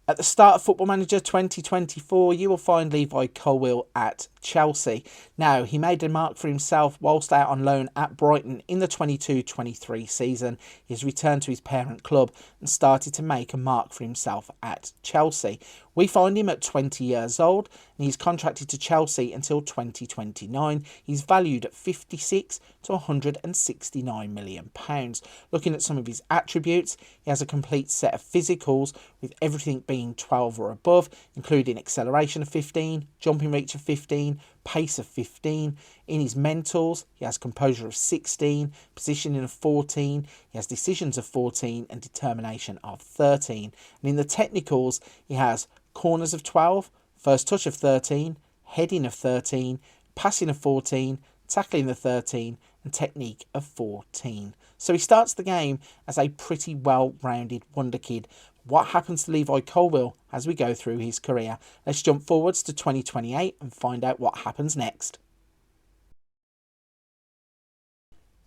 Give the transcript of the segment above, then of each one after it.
At the start of Football Manager 2024, you will find Levi Colwill at Chelsea. Now, he made a mark for himself whilst out on loan at Brighton in the 22-23 season. He's returned to his parent club and started to make a mark for himself at Chelsea. We find him at 20 years old and he's contracted to Chelsea until 2029. He's valued at 56 to 169 million pounds. Looking at some of his attributes, he has a complete set of physicals with everything being 12 or above, including acceleration of 15, jumping reach of 15, pace of 15. In his mentals, he has composure of 16, positioning of 14, he has decisions of 14 and determination of 13. And in the technicals, he has corners of 12, first touch of 13, heading of 13, passing of 14, tackling of 13 and technique of 14. So he starts the game as a pretty well-rounded wonder kid. What happens to Levi Colwill as we go through his career? Let's jump forwards to 2028 and find out what happens next.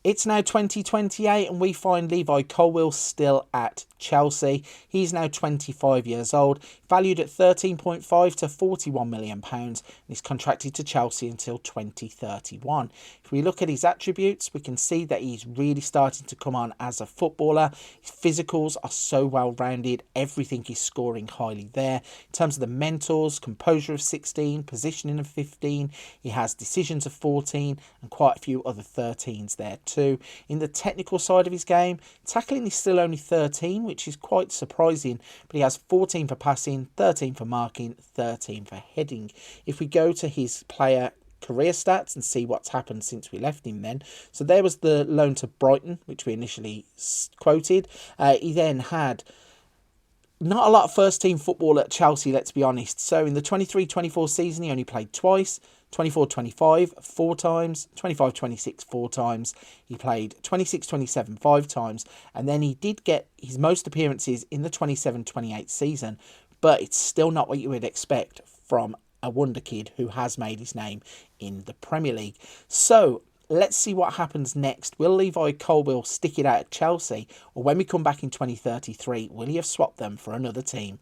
It's now 2028 and we find Levi Colwill still at Chelsea. He's now 25 years old, valued at 13.5 to 41 million pounds, and he's contracted to Chelsea until 2031. If we look at his attributes, we can see that he's really starting to come on as a footballer. His physicals are so well rounded, everything is scoring highly there. In terms of the mentals, composure of 16, positioning of 15, he has decisions of 14 and quite a few other 13s there too. In the technical side of his game, tackling is still only 13, which is quite surprising, but he has 14 for passing, 13 for marking, 13 for heading. If we go to his player career stats and see what's happened since we left him then. So there was the loan to Brighton, which we initially quoted. He then had not a lot of first team football at Chelsea, let's be honest. So in the 23-24 season, he only played twice. 24-25 4 times, 25-26 4 times. He played 26-27 5 times, and then he did get his most appearances in the 27-28 season, but it's still not what you would expect from a wonder kid who has made his name in the Premier League. So let's see what happens next. Will Levi Colwill stick it out at Chelsea, or when we come back in 2033, will he have swapped them for another team?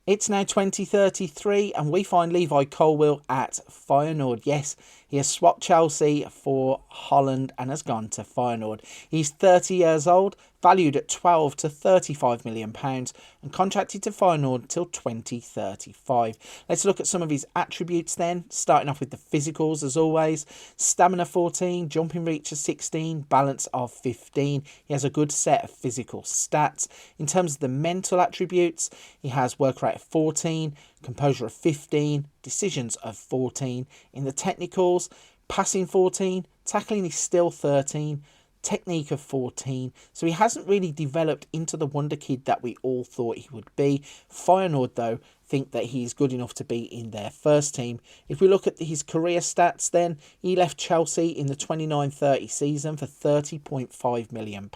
It's now 2033 and we find Levi Colwill at Feyenoord. Yes, he has swapped Chelsea for Holland and has gone to Feyenoord. He's 30 years old, valued at 12 to 35 million pounds and contracted to Feyenoord until 2035. Let's look at some of his attributes then, starting off with the physicals as always. Stamina 14, jumping reach of 16, balance of 15. He has a good set of physical stats. In terms of the mental attributes, he has work rate of 14, composure of 15, decisions of 14. In the technicals, passing 14, tackling is still 13, technique of 14. So he hasn't really developed into the wonder kid that we all thought he would be. Feyenoord, though, think that he is good enough to be in their first team. If we look at his career stats then, he left Chelsea in the 29-30 season for £30.5 million.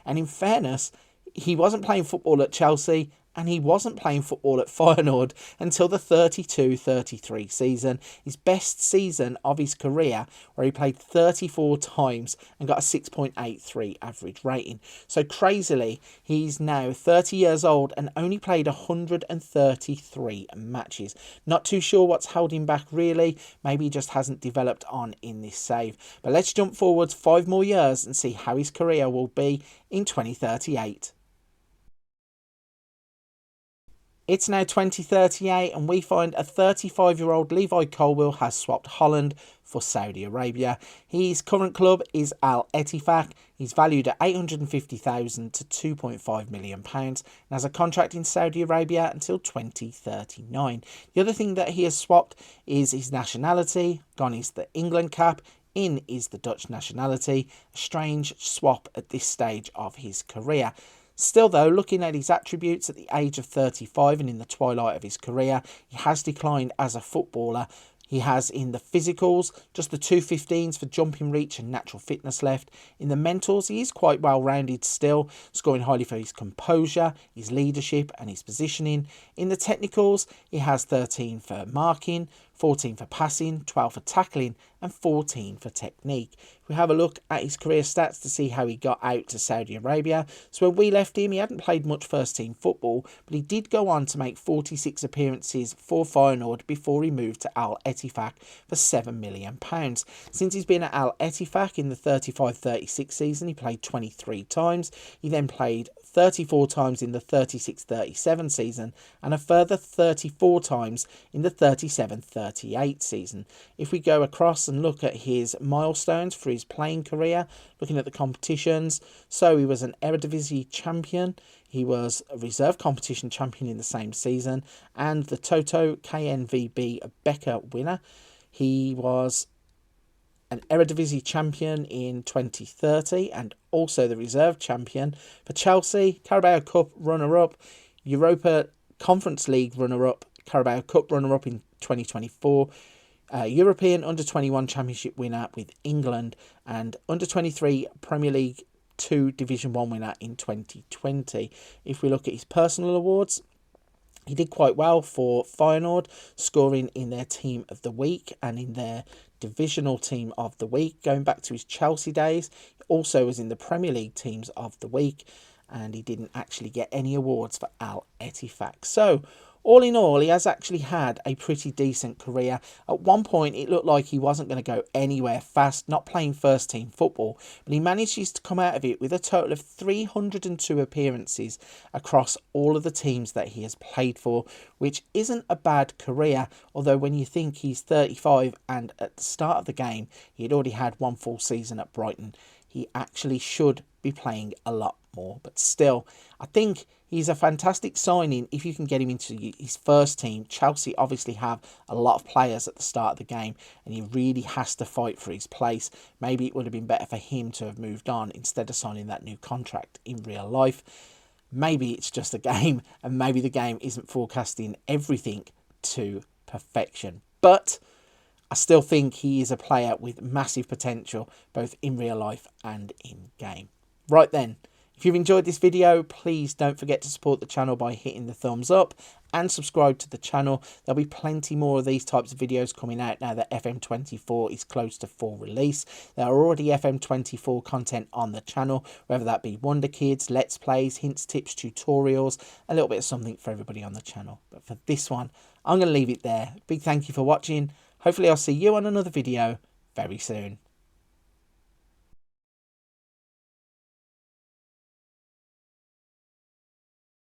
And in fairness, he wasn't playing football at Chelsea and he wasn't playing football at Feyenoord until the 32-33 season, his best season of his career, where he played 34 times and got a 6.83 average rating. So crazily, he's now 30 years old and only played 133 matches. Not too sure what's held him back really, maybe he just hasn't developed on in this save. But let's jump forwards 5 more years and see how his career will be in 2038. It's now 2038 and we find a 35-year-old Levi Colwill has swapped Holland for Saudi Arabia. His current club is Al Ettifaq. He's valued at £850,000 to £2.5 million and has a contract in Saudi Arabia until 2039. The other thing that he has swapped is his nationality. Gone is the England cap. In is the Dutch nationality. A strange swap at this stage of his career. Still though, looking at his attributes at the age of 35 and in the twilight of his career, he has declined as a footballer. He has in the physicals just the 215s for jumping reach and natural fitness left. In the mentals, he is quite well rounded still, scoring highly for his composure, his leadership and his positioning. In the technicals, he has 13 for marking, 14 for passing, 12 for tackling, and 14 for technique. If we have a look at his career stats to see how he got out to Saudi Arabia, so when we left him, he hadn't played much first team football, but he did go on to make 46 appearances for Feyenoord before he moved to Al Ettifaq for £7 million. Since he's been at Al Ettifaq in the 35-36 season, he played 23 times. He then played 34 times in the 36-37 season and a further 34 times in the 37-38 season. If we go across and look at his milestones for his playing career, looking at the competitions, so he was an Eredivisie champion, he was a reserve competition champion in the same season, and the Toto KNVB Becker winner. He was an Eredivisie champion in 2030 and also the reserve champion for Chelsea, Carabao Cup runner-up, Europa Conference League runner-up, Carabao Cup runner-up in 2024, European Under-21 Championship winner with England, and Under-23 Premier League 2 Division 1 winner in 2020. If we look at his personal awards, he did quite well for Feyenoord, scoring in their Team of the Week and in their Divisional Team of the Week. Going back to his Chelsea days, he also was in the Premier League Teams of the Week, and he didn't actually get any awards for Al Ettifaq. So, all in all, he has actually had a pretty decent career. At one point, it looked like he wasn't going to go anywhere fast, not playing first team football, but he manages to come out of it with a total of 302 appearances across all of the teams that he has played for, which isn't a bad career, although when you think he's 35 and at the start of the game, he had already had one full season at Brighton, he actually should be playing a lot more. But still, I think he's a fantastic signing if you can get him into his first team. Chelsea obviously have a lot of players at the start of the game, and he really has to fight for his place. Maybe it would have been better for him to have moved on instead of signing that new contract in real life. Maybe it's just a game, and maybe the game isn't forecasting everything to perfection. But I still think he is a player with massive potential, both in real life and in game. Right then, if you've enjoyed this video, please don't forget to support the channel by hitting the thumbs up and subscribe to the channel. There'll be plenty more of these types of videos coming out now that FM24 is close to full release. There are already FM24 content on the channel, whether that be wonderkids, let's plays, hints, tips, tutorials, a little bit of something for everybody on the channel. But for this one, I'm going to leave it there. Big thank you for watching. Hopefully I'll see you on another video very soon.